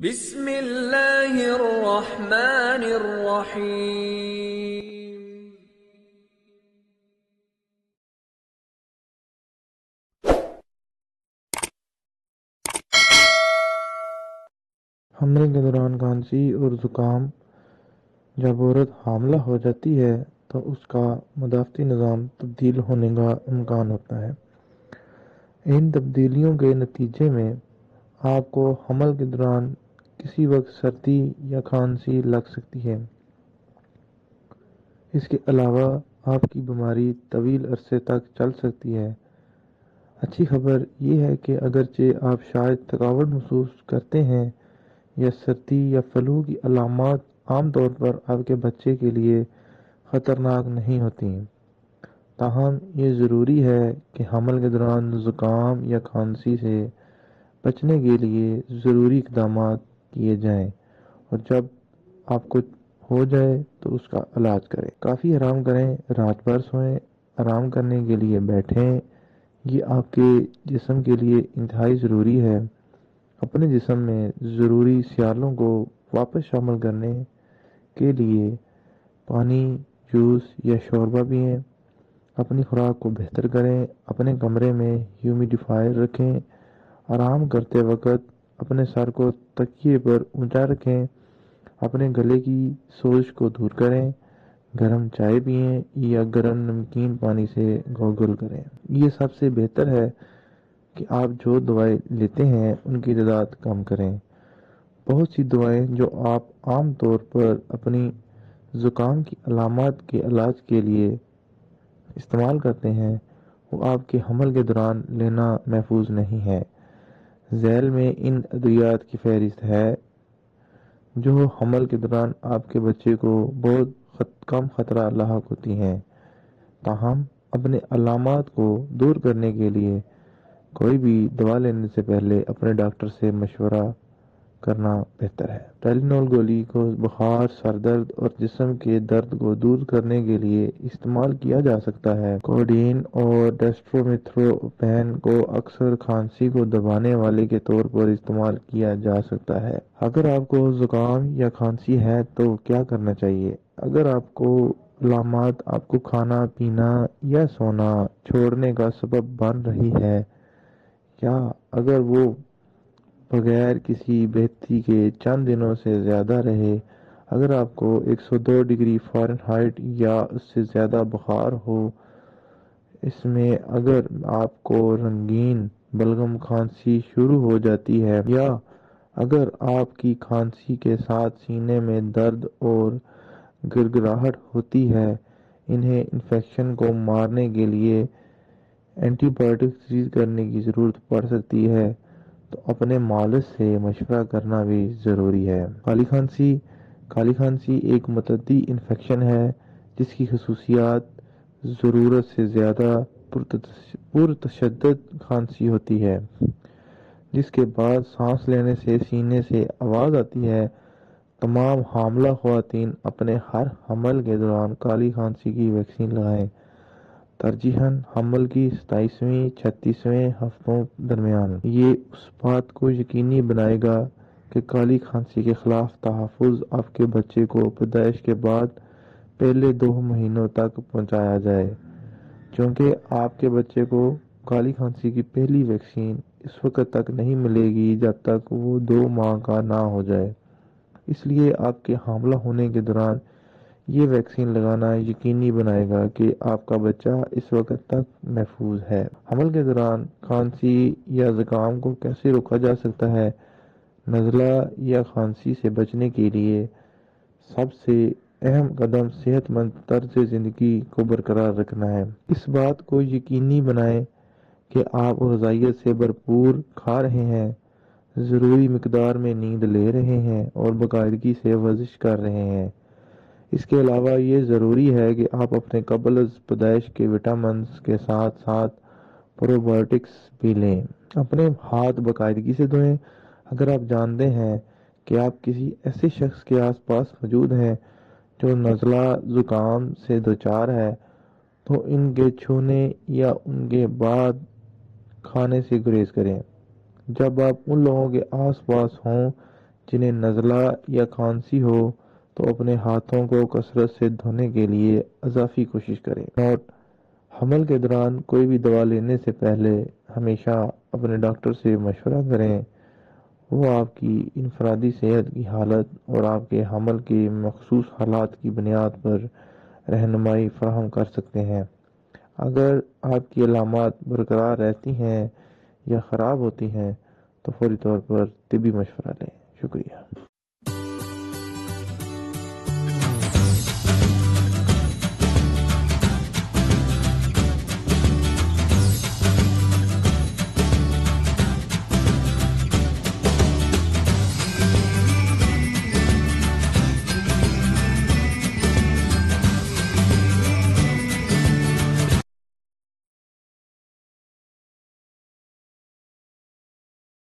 بسم اللہ الرحمن الرحیم۔ حمل کے دوران کھانسی اور زکام جب عورت حاملہ ہو جاتی ہے تو اس کا مدافعتی نظام تبدیل ہونے کا امکان ہوتا ہے۔ ان تبدیلیوں کے نتیجے میں آپ کو حمل کے دوران کسی وقت سردی یا کھانسی لگ سکتی ہے۔ اس کے علاوہ آپ کی بیماری طویل عرصے تک چل سکتی ہے۔ اچھی خبر یہ ہے کہ اگرچہ آپ شاید تھکاوٹ محسوس کرتے ہیں یا سردی یا فلو کی علامات عام طور پر آپ کے بچے کے لیے خطرناک نہیں ہوتی، تاہم یہ ضروری ہے کہ حمل کے دوران زکام یا کھانسی سے بچنے کے لیے ضروری اقدامات کیے جائیں اور جب آپ کو ہو جائے تو اس کا علاج کریں۔ کافی آرام کریں، رات بھر سوئیں، آرام کرنے کے لیے بیٹھیں، یہ آپ کے جسم کے لیے انتہائی ضروری ہے۔ اپنے جسم میں ضروری سیالوں کو واپس شامل کرنے کے لیے پانی، جوس یا شوربہ پئیں۔ اپنی خوراک کو بہتر کریں، اپنے کمرے میں ہیومیڈیفائر رکھیں، آرام کرتے وقت اپنے سر کو تکیے پر اونچا رکھیں، اپنے گلے کی سوزش کو دور کریں، گرم چائے پئیں یا گرم نمکین پانی سے گوگل کریں۔ یہ سب سے بہتر ہے کہ آپ جو دوائیں لیتے ہیں ان کی تعداد کم کریں۔ بہت سی دوائیں جو آپ عام طور پر اپنی زکام کی علامات کے علاج کے لیے استعمال کرتے ہیں وہ آپ کے حمل کے دوران لینا محفوظ نہیں ہے۔ ذیل میں ان ادویات کی فہرست ہے جو حمل کے دوران آپ کے بچے کو بہت کم خطرہ لاحق ہوتی ہیں، تاہم اپنے علامات کو دور کرنے کے لیے کوئی بھی دوا لینے سے پہلے اپنے ڈاکٹر سے مشورہ کرنا بہتر ہے۔ ٹائلینول گولی کو بخار، سر درد اور جسم کے درد کو دور کرنے کے لیے استعمال کیا جا سکتا ہے۔ کوڈین اور ڈیسٹرومیتھورپین کو اکثر کھانسی کو دبانے والے کے طور پر استعمال کیا جا سکتا ہے۔ اگر آپ کو زکام یا کھانسی ہے تو کیا کرنا چاہیے؟ اگر آپ کو علامات آپ کو کھانا پینا یا سونا چھوڑنے کا سبب بن رہی ہے یا اگر وہ بغیر کسی بہتری کے چند دنوں سے زیادہ رہے، اگر آپ کو 102 ڈگری فارنہائٹ یا اس سے زیادہ بخار ہو، اس میں اگر آپ کو رنگین بلغم کھانسی شروع ہو جاتی ہے یا اگر آپ کی کھانسی کے ساتھ سینے میں درد اور گڑگڑاہٹ ہوتی ہے، انہیں انفیکشن کو مارنے کے لیے اینٹی بائیوٹک تجویز کرنے کی ضرورت پڑ سکتی ہے تو اپنے مالج سے مشورہ کرنا بھی ضروری ہے۔ کالی کھانسی ایک متعدی انفیکشن ہے جس کی خصوصیات ضرورت سے زیادہ پرتشدد کھانسی ہوتی ہے، جس کے بعد سانس لینے سے سینے سے آواز آتی ہے۔ تمام حاملہ خواتین اپنے ہر حمل کے دوران کالی کھانسی کی ویکسین لگائیں، ترجیحاً حمل کی 27ویں 36ویں ہفتوں درمیان۔ یہ اس بات کو یقینی بنائے گا کہ کالی کھانسی کے خلاف تحفظ آپ کے بچے کو پیدائش کے بعد پہلے 2 مہینوں تک پہنچایا جائے، چونکہ آپ کے بچے کو کالی کھانسی کی پہلی ویکسین اس وقت تک نہیں ملے گی جب تک وہ 2 ماہ کا نہ ہو جائے۔ اس لیے آپ کے حاملہ ہونے کے دوران یہ ویکسین لگانا یقینی بنائے گا کہ آپ کا بچہ اس وقت تک محفوظ ہے۔ حمل کے دوران کھانسی یا زکام کو کیسے روکا جا سکتا ہے؟ نزلہ یا کھانسی سے بچنے کے لیے سب سے اہم قدم صحت مند طرز زندگی کو برقرار رکھنا ہے۔ اس بات کو یقینی بنائیں کہ آپ غذائیت سے بھرپور کھا رہے ہیں، ضروری مقدار میں نیند لے رہے ہیں اور باقاعدگی سے ورزش کر رہے ہیں۔ اس کے علاوہ یہ ضروری ہے کہ آپ اپنے قبل از پیدائش کے وٹامنز کے ساتھ ساتھ پرو بایوٹکس بھی لیں۔ اپنے ہاتھ باقاعدگی سے دھوئیں۔ اگر آپ جانتے ہیں کہ آپ کسی ایسے شخص کے آس پاس موجود ہیں جو نزلہ زکام سے دوچار ہے تو ان کے چھونے یا ان کے بعد کھانے سے گریز کریں۔ جب آپ ان لوگوں کے آس پاس ہوں جنہیں نزلہ یا کھانسی ہو تو اپنے ہاتھوں کو کثرت سے دھونے کے لیے اضافی کوشش کریں۔ نوٹ: حمل کے دوران کوئی بھی دوا لینے سے پہلے ہمیشہ اپنے ڈاکٹر سے مشورہ کریں۔ وہ آپ کی انفرادی صحت کی حالت اور آپ کے حمل کے مخصوص حالات کی بنیاد پر رہنمائی فراہم کر سکتے ہیں۔ اگر آپ کی علامات برقرار رہتی ہیں یا خراب ہوتی ہیں تو فوری طور پر طبی مشورہ لیں۔ شکریہ۔